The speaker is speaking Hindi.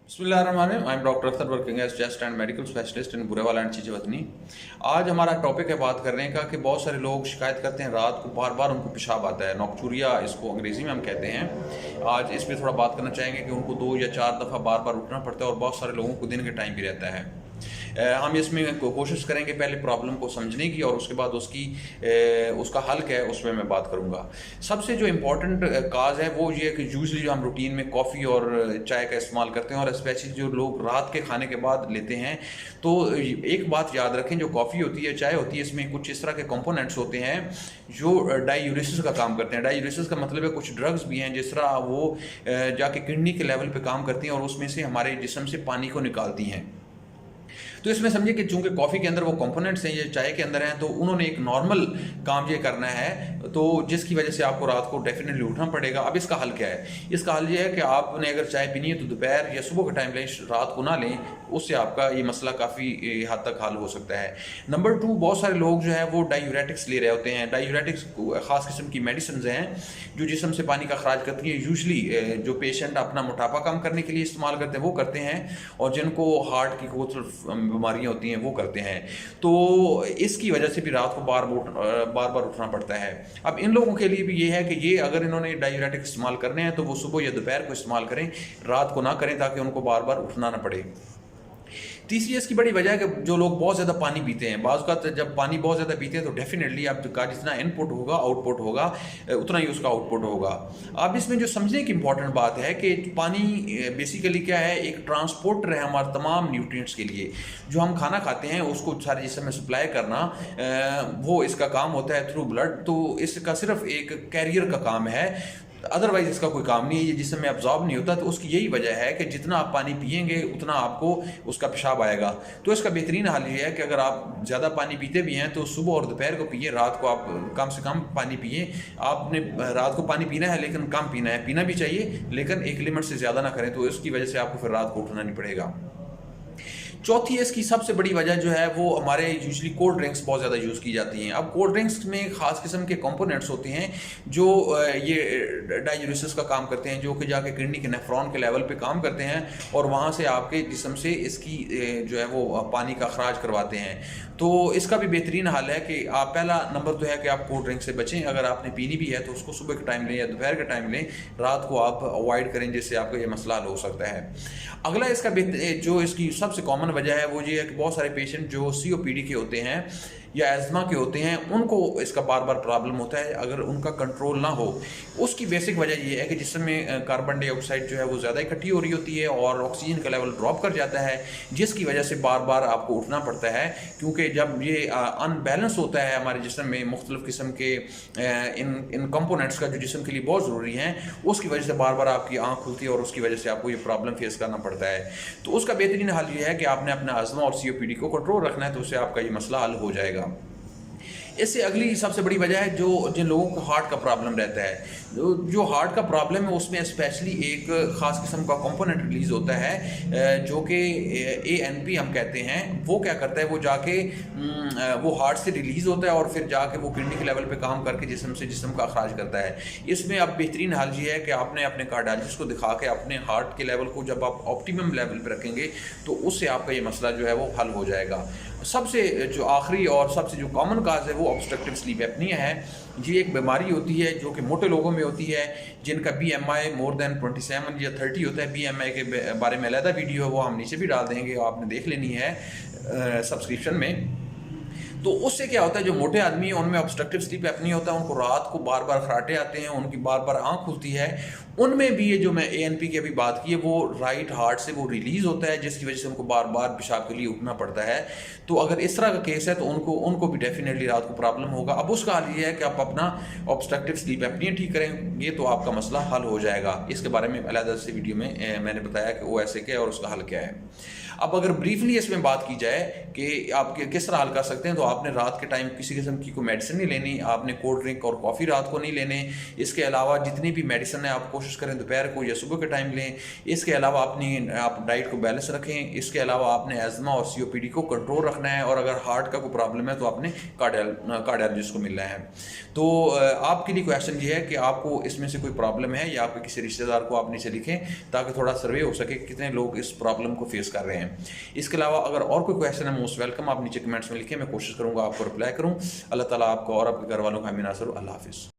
बिस्मिल्लाहिर्रहमानिर्रहीम। I am doctor Akhtar working as chest and medical specialist in Burewala and Chichawatni. आज हमारा टॉपिक है बात करने का कि बहुत सारे लोग शिकायत करते हैं रात को बार बार उनको पेशाब आता है, नॉक्चूरिया इसको अंग्रेज़ी में हम कहते हैं। आज इस पर थोड़ा बात करना चाहेंगे कि उनको 2 या 4 दफ़ा बार बार उठना पड़ता है और बहुत सारे लोगों को दिन के टाइम भी रहता है। हम इसमें कोशिश करेंगे पहले प्रॉब्लम को समझने की और उसके बाद उसका हल क्या है उसमें मैं बात करूंगा। सबसे जो इम्पोर्टेंट काज है वो ये है कि यूजली जो हम रूटीन में कॉफ़ी और चाय का इस्तेमाल करते हैं और स्पेशली जो लोग रात के खाने के बाद लेते हैं, तो एक बात याद रखें, जो कॉफ़ी होती है, चाय होती है, इसमें कुछ इस तरह के कंपोनेंट्स होते हैं जो डायूरेसिस का काम करते हैं। डायूरेसिस का मतलब है कुछ ड्रग्स भी हैं जिस तरह वो जाके किडनी के लेवल पे काम करती हैं और उसमें से हमारे जिस्म से पानी को निकालती हैं। तो इसमें समझिए कि चूंकि कॉफ़ी के अंदर वो कंपोनेंट्स हैं, ये चाय के अंदर हैं, तो उन्होंने एक नॉर्मल काम ये करना है, तो जिसकी वजह से आपको रात को डेफिनेटली उठना पड़ेगा। अब इसका हल क्या है? इसका हल ये है कि आपने अगर चाय पीनी है तो दोपहर या सुबह के टाइम लें, रात को ना लें। उससे आपका ये मसला काफ़ी हद तक हल हो सकता है। नंबर 2, बहुत सारे लोग जो है वो डायूरेटिक्स ले रहे होते हैं। डायूरेटिक्स ख़ास किस्म की मेडिसिन हैं जो जिस्म से पानी का अखराज करती हैं। यूजली जो पेशेंट अपना मोटापा कम करने के लिए इस्तेमाल करते हैं वो करते हैं, और जिनको हार्ट की कुछ बीमारियां होती हैं वो करते हैं। तो इसकी वजह से भी रात को बार बार उठना पड़ता है। अब इन लोगों के लिए भी ये है कि ये अगर इन्होंने डायूरेटिक इस्तेमाल करने हैं तो वो सुबह या दोपहर को इस्तेमाल करें, रात को ना करें, ताकि उनको बार बार उठना ना पड़े। तीसरी इसकी बड़ी वजह है कि जो लोग बहुत ज़्यादा पानी पीते हैं, बाज़ का जब पानी बहुत ज़्यादा पीते हैं तो डेफिनेटली आपका जितना इनपुट होगा आउटपुट होगा, उतना ही उसका आउटपुट होगा। अब इसमें जो समझने की इंपॉर्टेंट बात है कि पानी बेसिकली क्या है, एक ट्रांसपोर्टर है हमारे तमाम न्यूट्रिएंट्स के लिए। जो हम खाना खाते हैं उसको सारे जिस्म में सप्लाई करना, वो इसका काम होता है थ्रू ब्लड। तो इसका सिर्फ एक कैरियर का काम है, अदरवाइज इसका कोई काम नहीं है। ये जिसम में अब्जॉर्ब नहीं होता, तो उसकी यही वजह है कि जितना आप पानी पिएंगे उतना आपको उसका पेशाब आएगा। तो इसका बेहतरीन हल ये है कि अगर आप ज़्यादा पानी पीते भी हैं तो सुबह और दोपहर को पिए, रात को आप कम से कम पानी पिए। आपने रात को पानी पीना है लेकिन कम पीना है, पीना भी चाहिए लेकिन एक लिमिट से ज़्यादा ना करें, तो इसकी वजह से आपको फिर रात को उठना नहीं पड़ेगा। चौथी इसकी सबसे बड़ी वजह जो है वो हमारे यूजली कोल्ड ड्रिंक्स बहुत ज़्यादा यूज़ की जाती हैं। अब कोल्ड ड्रिंक्स में ख़ास किस्म के कंपोनेंट्स होते हैं जो ये डायूरेसिस का काम करते हैं, जो कि जाके किडनी के नेफ्रॉन के लेवल पे काम करते हैं और वहाँ से आपके जिस्म से इसकी जो है वो पानी का अखराज करवाते हैं। तो इसका भी बेहतरीन हल है कि आप, पहला नंबर तो है कि आप कोल्ड ड्रिंक से बचें। अगर आपने पीनी भी है तो उसको सुबह के टाइम लें या दोपहर के टाइम लें, रात को आप अवॉइड करें, जिससे आपका ये मसला हल हो सकता है। अगला इसका जो इसकी सबसे कॉमन वजह है वो ये है कि बहुत सारे पेशेंट जो COPD के होते हैं या एज़मा के होते हैं, उनको इसका बार बार प्रॉब्लम होता है अगर उनका कंट्रोल ना हो। उसकी बेसिक वजह ये है कि जिसमें कार्बन डाइऑक्साइड जो है वो ज़्यादा इकट्ठी हो रही होती है और ऑक्सीजन का लेवल ड्रॉप कर जाता है, जिसकी वजह से बार बार आपको उठना पड़ता है। क्योंकि जब ये अनबैलेंस होता है हमारे जिस्म में मुख्तलिफ किस्म के इन कंपोनेंट्स का जो जिस्म के लिए बहुत ज़रूरी हैं, उसकी वजह से बार बार आपकी आँख खुलती है और उसकी वजह से आपको ये प्रॉब्लम फेस करना पड़ता है। तो उसका बेहतरीन हल ये है कि आपने अपना अज़मा और COPD को कंट्रोल रखना है, तो उससे आपका ये मसला हल हो जाएगा। इससे अगली सबसे बड़ी वजह है जिन लोगों को हार्ट का प्रॉब्लम रहता है। जो हार्ट का प्रॉब्लम है उसमें स्पेशली एक ख़ास किस्म का कंपोनेंट रिलीज़ होता है जो कि ANP हम कहते हैं। वो क्या करता है, वो जाके वो हार्ट से रिलीज़ होता है और फिर जाके वो किडनी के लेवल पे काम करके जिस्म का अखराज करता है। इसमें अब बेहतरीन हल ये है कि आपने अपने कार्डियोलॉजिस्ट को दिखा के अपने हार्ट के लेवल को जब आप ऑप्टिमम लेवल पर रखेंगे तो उससे आपका ये मसला जो है वो हल हो जाएगा। सबसे जो आखिरी और सबसे जो कॉमन काज है वो ऑब्स्ट्रक्टिव स्लीप एपनिया है। ये एक बीमारी होती है जो कि मोटे लोगों में होती है, जिनका BMI मोर देन 27 या 30 होता है। BMI के बारे में अलग वीडियो है, वो हम नीचे भी डाल देंगे, आपने देख लेनी है सब्सक्रिप्शन में। तो उससे क्या होता है, जो मोटे आदमी हैं उनमें ऑब्स्ट्रक्टिव स्लीप एपनिया होता है, उनको रात को बार बार खराटे आते हैं, उनकी बार बार आँख खुलती है। उनमें भी ये जो मैं ANP की अभी बात की है वो राइट हार्ट से वो रिलीज़ होता है, जिसकी वजह से उनको बार बार पेशाब के लिए उठना पड़ता है। तो अगर इस तरह का केस है तो उनको भी डेफिनेटली रात को प्रॉब्लम होगा। अब उसका हल ये है कि आप अपना ऑब्स्ट्रक्टिव स्लीप एपनिया ठीक करेंगे तो आपका मसला हल हो जाएगा। इसके बारे में अलग से वीडियो में मैंने बताया कि वो ऐसे क्या है और उसका हल क्या है। अब अगर ब्रीफली इसमें बात की जाए कि आप किस तरह हल कर सकते हैं, तो आपने रात के टाइम किसी किस्म की कोई मेडिसिन नहीं लेनी, आपने कोल्ड ड्रिंक और कॉफ़ी रात को नहीं लेने। इसके अलावा जितनी भी मेडिसिन है आप कोशिश कोशिश करें दोपहर को या सुबह के टाइम लें। इसके अलावा आप डाइट को बैलेंस रखें। इसके अलावा आपने एज़मा और COPD को कंट्रोल रखना है, और अगर हार्ट का कोई प्रॉब्लम है तो आपने कार्डियोलॉजिस्ट को मिलना है। तो आपके लिए क्वेश्चन ये है कि आपको इसमें से कोई प्रॉब्लम है या आपके किसी रिश्तेदार को आप नीचे लिखें, ताकि थोड़ा सर्वे हो सके कितने लोग इस प्रॉब्लम को फेस कर रहे हैं। इसके अलावा अगर और कोई क्वेश्चन है, मोस्ट वेलकम, आप नीचे कमेंट्स में लिखें, मैं कोशिश करूँगा आपको रिप्लाई करूँ। अल्लाह ताला आपको और आपके घर वालों का हमें नासर। अल्लाह हाफिज़।